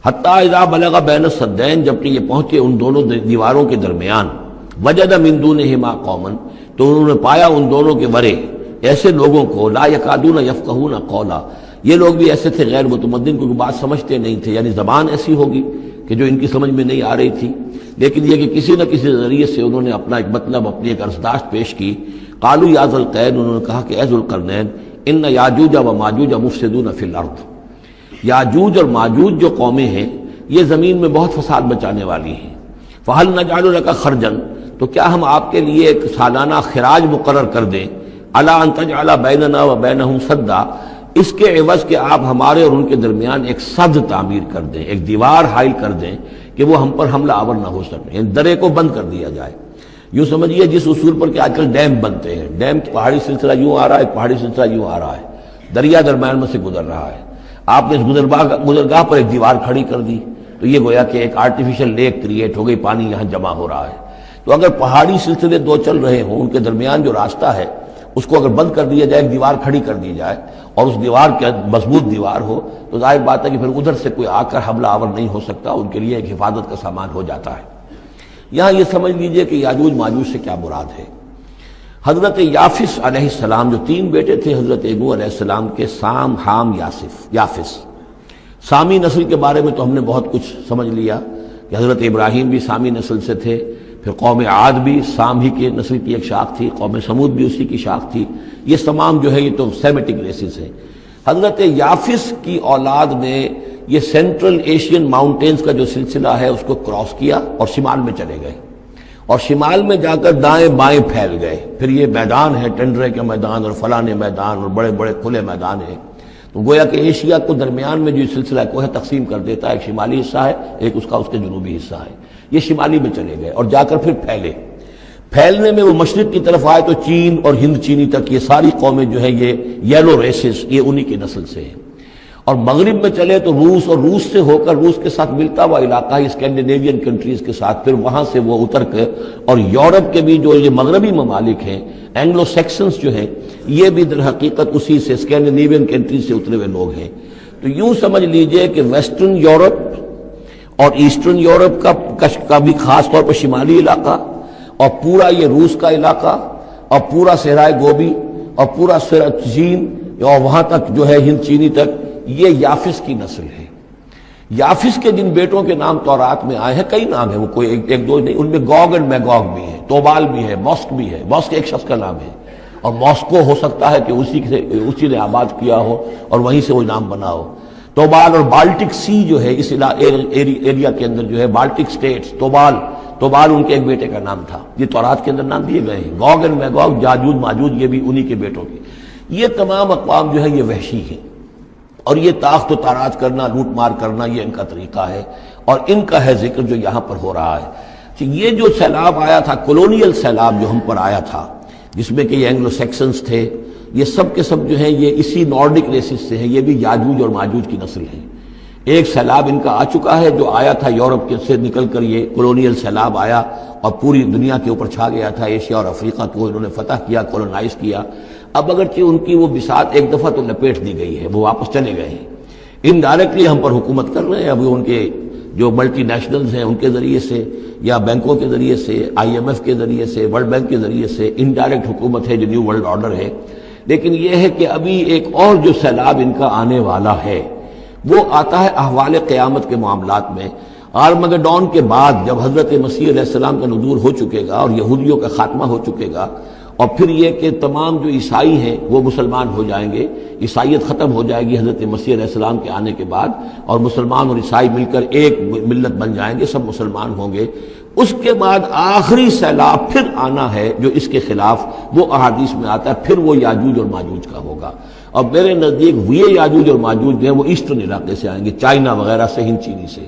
حتیٰ اذا بلغ بین السدین، جبکہ یہ پہنچے ان دونوں دیواروں کے درمیان، وجد من دونہما قوما، تو انہوں نے پایا ان دونوں کے ورے ایسے لوگوں کو، لا یکادون یفقہون قولا، یہ لوگ بھی ایسے تھے غیر متمدن، کوئی بات سمجھتے نہیں تھے، یعنی زبان ایسی ہوگی کہ جو ان کی سمجھ میں نہیں آ رہی تھی، لیکن یہ کہ کسی نہ کسی ذریعے سے انہوں نے اپنا ایک مطلب، اپنی ایک عرضداشت پیش کی۔ قالوا یا ذا القرنین، انہوں نے کہا کہ اے ذو القرنین، ان یاجوج و ماجوج مفسدون فی الارض، یاجوج اور ماجوج جو قومیں ہیں یہ زمین میں بہت فساد مچانے والی ہیں، فہل نجعل لک خرجا، تو کیا ہم آپ کے لیے ایک سالانہ خراج مقرر کر دیں، الی ان تجعل بیننا و بینہم سدا، اس کے عوض کہ آپ ہمارے اور ان کے درمیان ایک سد تعمیر کر دیں، ایک دیوار حائل کر دیں کہ وہ ہم پر حملہ آور نہ ہو سکے، یعنی درے کو بند کر دیا جائے۔ یوں سمجھیے جس اصول پر کہ آج کل ڈیم بنتے ہیں، ڈیم پہاڑی سلسلہ یوں آ رہا ہے، پہاڑی سلسلہ یوں آ رہا ہے، دریا درمیان میں سے گزر رہا ہے، آپ نے اس گزرگاہ پر ایک دیوار کھڑی کر دی تو یہ گویا کہ ایک آرٹیفیشل لیک کریٹ ہو گئی، پانی یہاں جمع ہو رہا ہے۔ تو اگر پہاڑی سلسلے دو چل رہے ہوں، ان کے درمیان جو راستہ ہے اس کو اگر بند کر دیا جائے، ایک دیوار کھڑی کر دی جائے اور اس دیوار کے مضبوط دیوار ہو، تو ظاہر بات ہے کہ پھر ادھر سے کوئی آ کر حملہ آور نہیں ہو سکتا، ان کے لیے ایک حفاظت کا سامان ہو جاتا ہے۔ یہاں یہ سمجھ لیجئے کہ یاجوج ماجوج سے کیا مراد ہے۔ حضرت یافس علیہ السلام، جو تین بیٹے تھے حضرت نوح علیہ السلام کے، سام، حام، یافس، سامی نسل کے بارے میں تو ہم نے بہت کچھ سمجھ لیا کہ حضرت ابراہیم بھی سامی نسل سے تھے، پھر قوم عاد بھی سام ہی کے نسل کی ایک شاخ تھی، قوم سمود بھی اسی کی شاخ تھی، یہ تمام جو ہے یہ تو سیمیٹک ریسز ہیں۔ حضرت یافس کی اولاد نے یہ سینٹرل ایشین ماؤنٹینز کا جو سلسلہ ہے اس کو کراس کیا اور شمال میں چلے گئے، اور شمال میں جا کر دائیں بائیں پھیل گئے، پھر یہ میدان ہے ٹنڈرے کے میدان اور فلانے میدان اور بڑے بڑے کھلے میدان ہیں، تو گویا کہ ایشیا کو درمیان میں جو سلسلہ کوہ تقسیم کر دیتا ہے، ایک شمالی حصہ ہے، ایک اس کے جنوبی حصہ ہے، یہ شمالی میں چلے گئے اور جا کر پھر پھیلنے میں وہ مشرق کی طرف آئے تو چین اور ہند چینی تک یہ ساری قومیں جو ہے یہ یلو ریسز، یہ انہی کی نسل سے ہیں، اور مغرب میں چلے تو روس، اور روس سے ہو کر روس کے ساتھ ملتا ہوا علاقہ ہے اسکینڈینیوین کنٹریز کے ساتھ، پھر وہاں سے وہ اتر کے، اور یورپ کے بھی جو یہ مغربی ممالک ہیں، اینگلو سیکسنز جو ہیں، یہ بھی در حقیقت اسی سے اسکینڈینیوین کنٹریز سے اترے ہوئے لوگ ہیں۔ تو یوں سمجھ لیجئے کہ ویسٹرن یورپ اور ایسٹرن یورپ کا بھی خاص طور پر شمالی علاقہ، اور پورا یہ روس کا علاقہ، اور پورا صحرائے گوبی، اور پورا چین، اور وہاں تک جو ہے ہند چینی تک، یہ یافس کی نسل ہے۔ یافس کے جن بیٹوں کے نام تورات میں آئے ہیں، کئی نام ہیں، وہ کوئی ایک دو نہیں، ان میں گوگ اینڈ میگوگ بھی ہے، توبال بھی ہے، موسک بھی ہے، موسک ایک شخص کا نام ہے، اور موسکو ہو سکتا ہے کہ اسی نے آباد کیا ہو اور وہیں سے وہ نام بنا ہو۔ توبال اور بالٹک سی جو ہے اس ایریا کے اندر جو ہے، بالٹک سٹیٹس، توبال ان کے ایک بیٹے کا نام تھا، یہ تورات کے اندر نام دیے گئے ہیں۔ گوگ اینڈ میگوگ، یاجوج ماجوج، یہ بھی انہی کے بیٹوں کے۔ یہ تمام اقوام جو ہے یہ وحشی ہیں، اور یہ تاخت و تاراج کرنا، لوٹ مار کرنا، یہ ان کا طریقہ ہے، اور ان کا ہے ذکر جو یہاں پر ہو رہا ہے۔ یہ جو سیلاب آیا تھا، کولونیل سیلاب جو ہم پر آیا تھا، جس میں کہ یہ اینگلو سیکسنز تھے، یہ سب کے سب جو ہیں یہ اسی نارڈک ریسز سے ہیں، یہ بھی یاجوج اور ماجوج کی نسل ہیں۔ ایک سیلاب ان کا آ چکا ہے جو آیا تھا یورپ کے سے نکل کر، یہ کولونیل سیلاب آیا اور پوری دنیا کے اوپر چھا گیا تھا، ایشیا اور افریقہ کو انہوں نے فتح کیا، کولونائز کیا۔ اب اگرچہ ان کی وہ بساط ایک دفعہ تو لپیٹ دی گئی ہے، وہ واپس چلے گئے ہیں، انڈائریکٹلی ہم پر حکومت کر رہے ہیں، اب ان کے جو ملٹی نیشنلز ہیں ان کے ذریعے سے، یا بینکوں کے ذریعے سے، IMF کے ذریعے سے، ورلڈ بینک کے ذریعے سے انڈائریکٹ حکومت ہے جو نیو ورلڈ آرڈر ہے۔ لیکن یہ ہے کہ ابھی ایک اور جو سیلاب ان کا آنے والا ہے وہ آتا ہے احوال قیامت کے معاملات میں۔ آرمگڈون کے بعد جب حضرت مسیح علیہ السلام کا نزول ہو چکے گا اور یہودیوں کا خاتمہ ہو چکے گا، اور پھر یہ کہ تمام جو عیسائی ہیں وہ مسلمان ہو جائیں گے، عیسائیت ختم ہو جائے گی حضرت مسیح علیہ السلام کے آنے کے بعد، اور مسلمان اور عیسائی مل کر ایک ملت بن جائیں گے، سب مسلمان ہوں گے۔ اس کے بعد آخری سیلاب پھر آنا ہے جو اس کے خلاف، وہ احادیث میں آتا ہے، پھر وہ یاجوج اور ماجوج کا ہوگا۔ اور میرے نزدیک یہ یاجوج اور ماجوج جو ہیں وہ ایسٹرن علاقے سے آئیں گے، چائنا وغیرہ سے، ہند چینی سے۔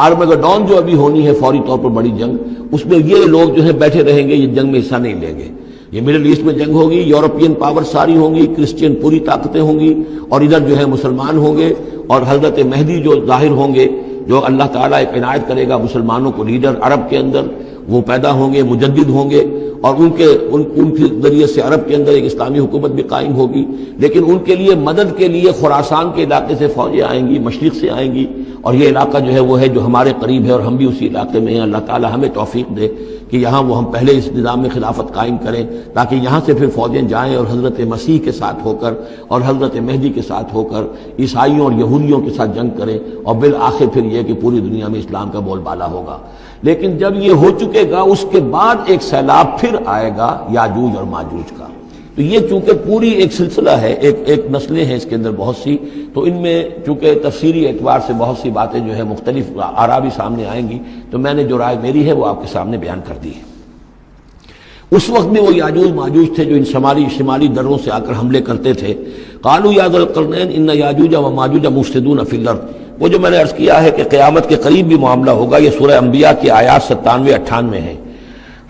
آرمگڈون جو ابھی ہونی ہے فوری طور پر بڑی جنگ، اس میں یہ لوگ جو ہیں بیٹھے رہیں گے، یہ جنگ میں حصہ نہیں لیں گے۔ یہ مڈل ایسٹ میں جنگ ہوگی، یورپین پاور ساری ہوں گی، کرسچین پوری طاقتیں ہوں گی، اور ادھر جو ہے مسلمان ہوں گے، اور حضرت مہدی جو ظاہر ہوں گے، جو اللہ تعالیٰ ایک عنایت کرے گا مسلمانوں کو لیڈر عرب کے اندر، وہ پیدا ہوں گے، مجدد ہوں گے، اور ان کے ذریعے سے عرب کے اندر ایک اسلامی حکومت بھی قائم ہوگی، لیکن ان کے لیے مدد کے لیے خراسان کے علاقے سے فوجیں آئیں گی، مشرق سے آئیں گی، اور یہ علاقہ جو ہے وہ ہے جو ہمارے قریب ہے اور ہم بھی اسی علاقے میں ہیں۔ اللہ تعالی ہمیں توفیق دے کہ یہاں وہ ہم پہلے اس نظام میں خلافت قائم کریں، تاکہ یہاں سے پھر فوجیں جائیں اور حضرت مسیح کے ساتھ ہو کر اور حضرت مہدی کے ساتھ ہو کر عیسائیوں اور یہودیوں کے ساتھ جنگ کریں، اور بالآخر پھر یہ کہ پوری دنیا میں اسلام کا بول بالا ہوگا۔ لیکن جب یہ ہو چکے گا، اس کے بعد ایک سیلاب پھر آئے گا یاجوج اور ماجوج کا۔ تو یہ چونکہ پوری ایک سلسلہ ہے، ایک نسلیں ہیں اس کے اندر بہت سی، تو ان میں چونکہ تفسیری اعتبار سے بہت سی باتیں جو ہے مختلف آراء بھی سامنے آئیں گی، تو میں نے جو رائے میری ہے وہ آپ کے سامنے بیان کر دی ہے۔ اس وقت میں وہ یاجوج ماجوج تھے جو ان شمالی دروں سے آ کر حملے کرتے تھے۔ قالوا یا ذا القرنین ان یاجوج و ماجوج مفسدون فی الارض، وہ جو میں نے عرض کیا ہے کہ قیامت کے قریب بھی معاملہ ہوگا، یہ سورہ انبیاء کی آیات 97-98 ہیں۔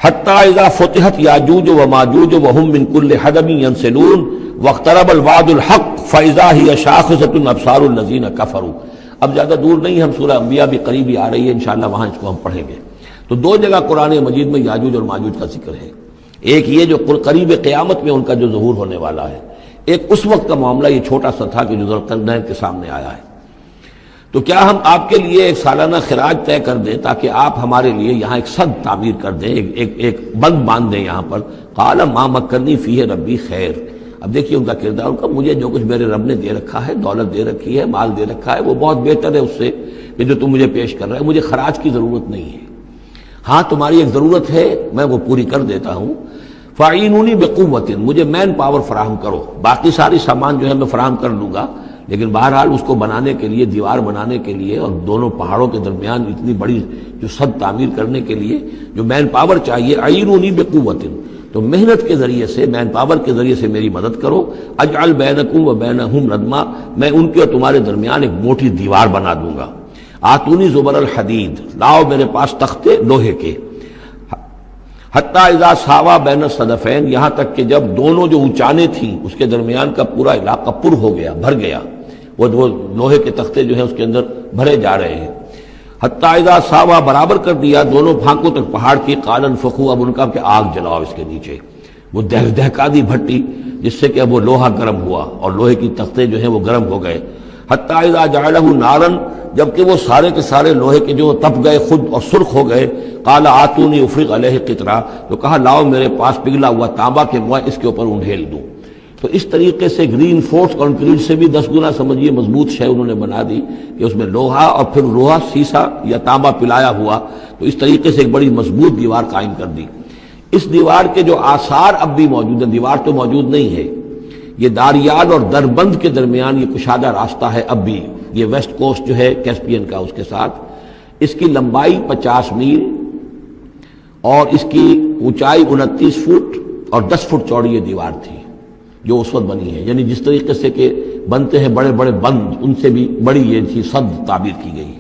حتی اذا فتحت یاجوج و ماجوج وهم من کل حدب ینسلون واقترب الوعد الحق فاذا هی شاخصۃ ابصار الذین کفروا۔ اب زیادہ دور نہیں، ہم سورہ انبیاء بھی قریب ہی آ رہی ہے، انشاءاللہ وہاں اس کو ہم پڑھیں گے۔ تو دو جگہ قرآن مجید میں یاجوج اور ماجوج کا ذکر ہے، ایک یہ جو قریب قیامت میں ان کا جو ظہور ہونے والا ہے، ایک اس وقت کا معاملہ یہ چھوٹا سا تھا کہ جو ذوالقرنین کے سامنے آیا ہے۔ تو کیا ہم آپ کے لیے ایک سالانہ خراج طے کر دیں تاکہ آپ ہمارے لیے یہاں ایک سد تعمیر کر دیں، ایک بند باندھ دیں یہاں پر؟ قال ما مکنی فیہ ربی خیر۔ اب دیکھیے ان کا کردار، ان کا مجھے جو کچھ میرے رب نے دے رکھا ہے، دولت دے رکھی ہے، مال دے رکھا ہے، وہ بہت بہتر ہے اس سے کہ جو تم مجھے پیش کر رہے ہیں، مجھے خراج کی ضرورت نہیں ہے۔ ہاں تمہاری ایک ضرورت ہے، میں وہ پوری کر دیتا ہوں۔ فاعینونی بقوت، مجھے مین پاور فراہم کرو، باقی ساری سامان جو ہے میں فراہم کر لوں گا، لیکن بہرحال اس کو بنانے کے لیے، دیوار بنانے کے لیے اور دونوں پہاڑوں کے درمیان اتنی بڑی جو سد تعمیر کرنے کے لیے جو مین پاور چاہیے، اعینونی بقوت، تو محنت کے ذریعے سے، مین پاور کے ذریعے سے میری مدد کرو۔ اجعل بینکم و بینہم ردما، میں ان کے اور تمہارے درمیان ایک موٹی دیوار بنا دوں گا۔ آتونی زبر الحدید، لاؤ میرے پاس تختے لوہے کے۔ حتی اذا ساوا بین الصدفین، یہاں تک کہ جب دونوں جو اونچانے تھیں اس کے درمیان کا پورا علاقہ پر ہو گیا، بھر گیا، وہ لوہے کے تختے جو ہیں اس کے اندر بھرے جا رہے ہیں۔ حتی اذا ساوا، برابر کر دیا دونوں پھانکوں تک پہاڑ کی، قال انفخوا، اب ان کا کہ آگ جلاؤ اس کے نیچے، وہ دہکا دی بھٹی جس سے کہ اب وہ لوہا گرم ہوا اور لوہے کی تختے جو ہیں وہ گرم ہو گئے۔ حتی اذا جعلہ نارا، جبکہ وہ سارے کے سارے لوہے کے جو تپ گئے خود اور سرخ ہو گئے۔ قال آتونی افرغ علیہ قطرہ، تو کہا لاؤ میرے پاس پگھلا ہوا تانبا کہ میں اس کے اوپر انڈھیل دوں۔ تو اس طریقے سے گرین فورس کنکریٹ سے بھی 10 گنا سمجھیے مضبوط شے انہوں نے بنا دی کہ اس میں لوہا اور پھر لوہا سیسا یا تانبا پلایا ہوا، تو اس طریقے سے ایک بڑی مضبوط دیوار قائم کر دی۔ اس دیوار کے جو آثار اب بھی موجود ہیں، دیوار تو موجود نہیں ہے، یہ داریال اور دربند کے درمیان یہ کشادہ راستہ ہے اب بھی، یہ ویسٹ کوسٹ جو ہے کیسپین کا، اس کے ساتھ اس کی لمبائی 50 میل اور اس کی اونچائی 29 فٹ اور 10 فٹ چوڑی یہ دیوار تھی جو اس وقت بنی ہے، یعنی جس طریقے سے کہ بنتے ہیں بڑے بڑے بند، ان سے بھی بڑی یہ تھی سد تعبیر کی گئی۔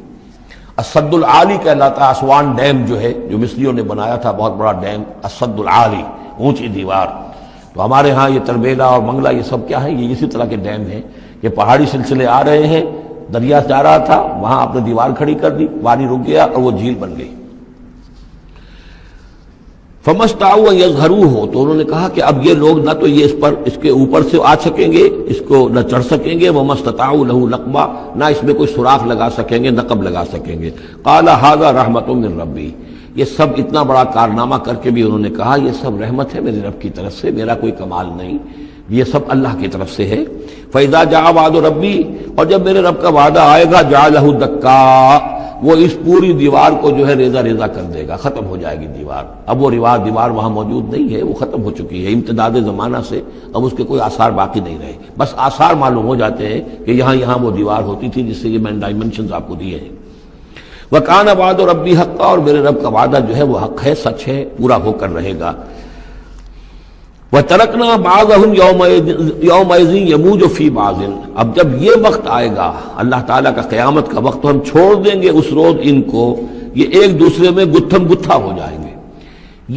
السد العالی کہلاتا، اسوان ڈیم جو ہے جو مصریوں نے بنایا تھا، بہت بڑا ڈیم، السد العالی، اونچی دیوار۔ تو ہمارے ہاں یہ تربیلا اور منگلا یہ سب کیا ہے، یہ اسی طرح کے ڈیم ہیں کہ پہاڑی سلسلے آ رہے ہیں، دریا جا رہا تھا، وہاں آپ نے دیوار کھڑی کر دی، پانی رک گیا اور وہ جھیل بن گئی۔ فمستطاعوا ان یظہروہ، تو انہوں نے کہا کہ اب یہ لوگ نہ تو یہ اس کے اوپر سے آ سکیں گے، اس کو نہ چڑھ سکیں گے، ومستطاعوا لہ نقبا، نہ اس میں کوئی سوراخ لگا سکیں گے، نقب لگا سکیں گے۔ قال ھذا رحمۃ من ربی، یہ سب اتنا بڑا کارنامہ کر کے بھی انہوں نے کہا یہ سب رحمت ہے میرے رب کی طرف سے، میرا کوئی کمال نہیں، یہ سب اللہ کی طرف سے ہے۔ فَإِذَا جَاءَ وَعْدُ رَبِّي، اور جب میرے رب کا وعدہ آئے گا، جَعَلَهُ دَكَّا، وہ اس پوری دیوار کو جو ہے ریزہ ریزہ کر دے گا، ختم ہو جائے گی دیوار۔ اب وہ دیوار وہاں موجود نہیں ہے، وہ ختم ہو چکی ہے امتداد زمانہ سے، اب اس کے کوئی آثار باقی نہیں رہے، بس آثار معلوم ہو جاتے ہیں کہ یہاں وہ دیوار ہوتی تھی، جس سے یہ میں نے ڈائمنشنز آپ کو دیے ہیں۔ وَكَانَ وَعْدُ رَبِّي حَقًّا، اور میرے رب کا وعدہ جو ہے وہ حق ہے، سچ ہے، پورا ہو کر رہے گا۔ وَتَرَكْنَا بَعْضَهُمْ يَوْمَئِذٍ يَمُوجُ فِي بَعْضٍ، اب جب یہ وقت آئے گا اللہ تعالیٰ کا قیامت کا وقت، تو ہم چھوڑ دیں گے اس روز ان کو، یہ ایک دوسرے میں گتھم گتھا ہو جائیں گے۔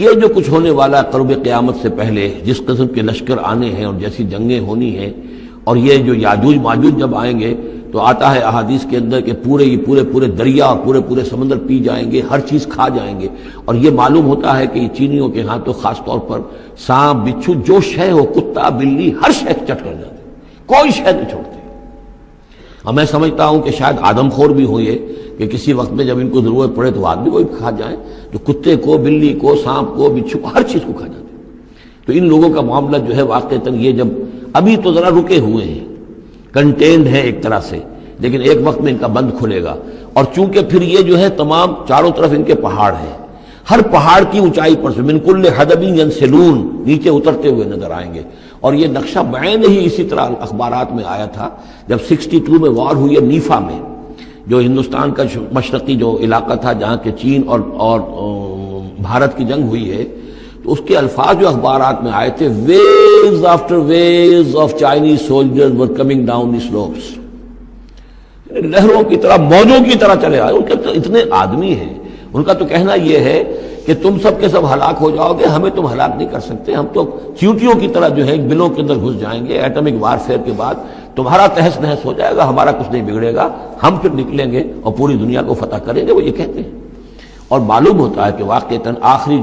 یہ جو کچھ ہونے والا قرب قیامت سے پہلے جس قسم کے لشکر آنے ہیں اور جیسی جنگیں ہونی ہیں، اور یہ جو یاجوج ماجوج جب آئیں گے تو آتا ہے احادیث کے اندر کہ پورے دریا اور پورے سمندر پی جائیں گے، ہر چیز کھا جائیں گے. اور یہ معلوم ہوتا ہے کہ یہ چینیوں کے ہاں تو خاص طور پر سانپ بچھو جو شے ہو، کتا بلی، ہر شے چٹ کر جاتے، کوئی شے نہیں چھوڑتے. اور میں سمجھتا ہوں کہ شاید آدم خور بھی ہو یہ کہ کسی وقت میں جب ان کو ضرورت پڑے تو آدمی کو بھی کھا جائیں، تو کتے کو، بلی کو، سانپ کو، بچھو کو، ہر چیز کو کھا جاتے. تو ان لوگوں کا معاملہ جو ہے واقعتاً یہ جب ابھی تو ذرا رکے ہوئے ہیں، کنٹینڈ ہے ایک طرح سے، لیکن ایک وقت میں ان کا بند کھلے گا. اور چونکہ پھر یہ جو ہے تمام چاروں طرف ان کے پہاڑ ہیں، ہر پہاڑ کی اونچائی پر سے من کل حدب ینسلون نیچے اترتے ہوئے نظر آئیں گے. اور یہ نقشہ بعین ہی اسی طرح اخبارات میں آیا تھا جب 62 میں وار ہوئی ہے نیفا میں، جو ہندوستان کا مشرقی جو علاقہ تھا جہاں کے چین اور بھارت کی جنگ ہوئی ہے. تو اس کے الفاظ جو اخبارات میں آئے تھے، waves after waves of Chinese soldiers were coming down the slopes, لہروں کی طرح، موجوں کی طرح چلے آئے. ان کے تو اتنے آدمی ہیں، ان کا تو کہنا یہ ہے کہ تم سب کے سب ہلاک ہو جاؤ گے، ہمیں تم ہلاک نہیں کر سکتے، ہم تو چیونٹیوں کی طرح جو ہے بلوں کے اندر گھس جائیں گے. ایٹمک وارفیئر کے بعد تمہارا تہس نہس ہو جائے گا، ہمارا کچھ نہیں بگڑے گا، ہم پھر نکلیں گے اور پوری دنیا کو فتح کریں گے، وہ یہ کہتے ہیں. اور معلوم ہوتا ہے کہ واقعتاً آخری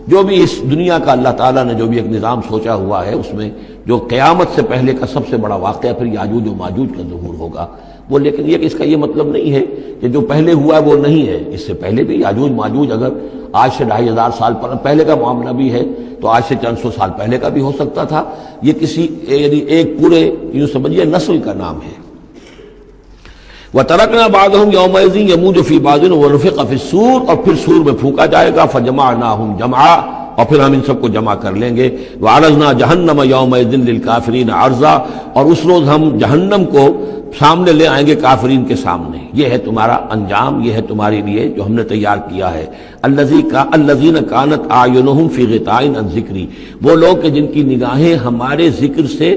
جو بھی اس دنیا کا اللہ تعالیٰ نے جو بھی ایک نظام سوچا ہوا ہے، اس میں جو قیامت سے پہلے کا سب سے بڑا واقعہ پھر یاجوج و ماجوج کا ظہور ہوگا. وہ لیکن یہ کہ اس کا یہ مطلب نہیں ہے کہ جو پہلے ہوا ہے وہ نہیں ہے. اس سے پہلے بھی یاجوج ماجوج اگر آج سے 2500 سال پہلے کا معاملہ بھی ہے تو آج سے چند سو سال پہلے کا بھی ہو سکتا تھا. یہ کسی یعنی ایک پورے یوں سمجھیے نسل کا نام ہے. وَتَرَكْنَا بَعْضَهُمْ يَوْمَئِذٍ يَمُوجُ فِي بَعْضٍ وَنُفِخَ فِي الصُّورِ، اور پھر سور میں پھونکا جائے گا. فَجَمَعْنَاهُمْ جَمْعًا، اور پھر ہم ان سب کو جمع کر لیں گے. وَعَرَضْنَا جَهَنَّمَ يَوْمَئِذٍ لِلْكَافِرِينَ عَرْضًا، اور اس روز ہم جہنم کو سامنے لے آئیں گے کافرین کے سامنے. یہ ہے تمہارا انجام، یہ ہے تمہارے لیے جو ہم نے تیار کیا ہے. الَّذِينَ كَانَتْ أَعْيُنُهُمْ فِي غِطَاءٍ عَنْ ذِكْرِي، وہ لوگ کہ جن کی نگاہیں ہمارے ذکر سے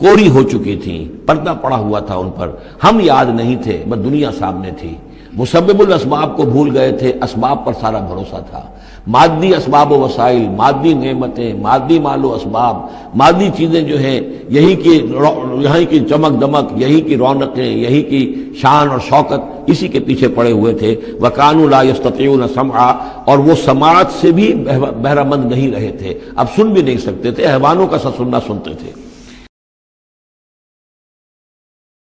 کوری ہو چکی تھیں، پردہ پڑا ہوا تھا ان پر، ہم یاد نہیں تھے، بس دنیا سامنے تھی. مسبب الاسباب کو بھول گئے تھے، اسباب پر سارا بھروسہ تھا. مادی اسباب و وسائل، مادی نعمتیں، مادی مال و اسباب، مادی چیزیں جو ہیں، یہی کی چمک دمک، یہی کی رونقیں، یہی کی شان اور شوکت، اسی کے پیچھے پڑے ہوئے تھے. وَكَانُوا لَا يَسْتَطِيعُونَ سَمْعًا، اور وہ سماعت سے بھی بہرہ مند نہیں رہے تھے، اب سن بھی نہیں سکتے تھے، حیوانوں کا سا سننا سنتے تھے.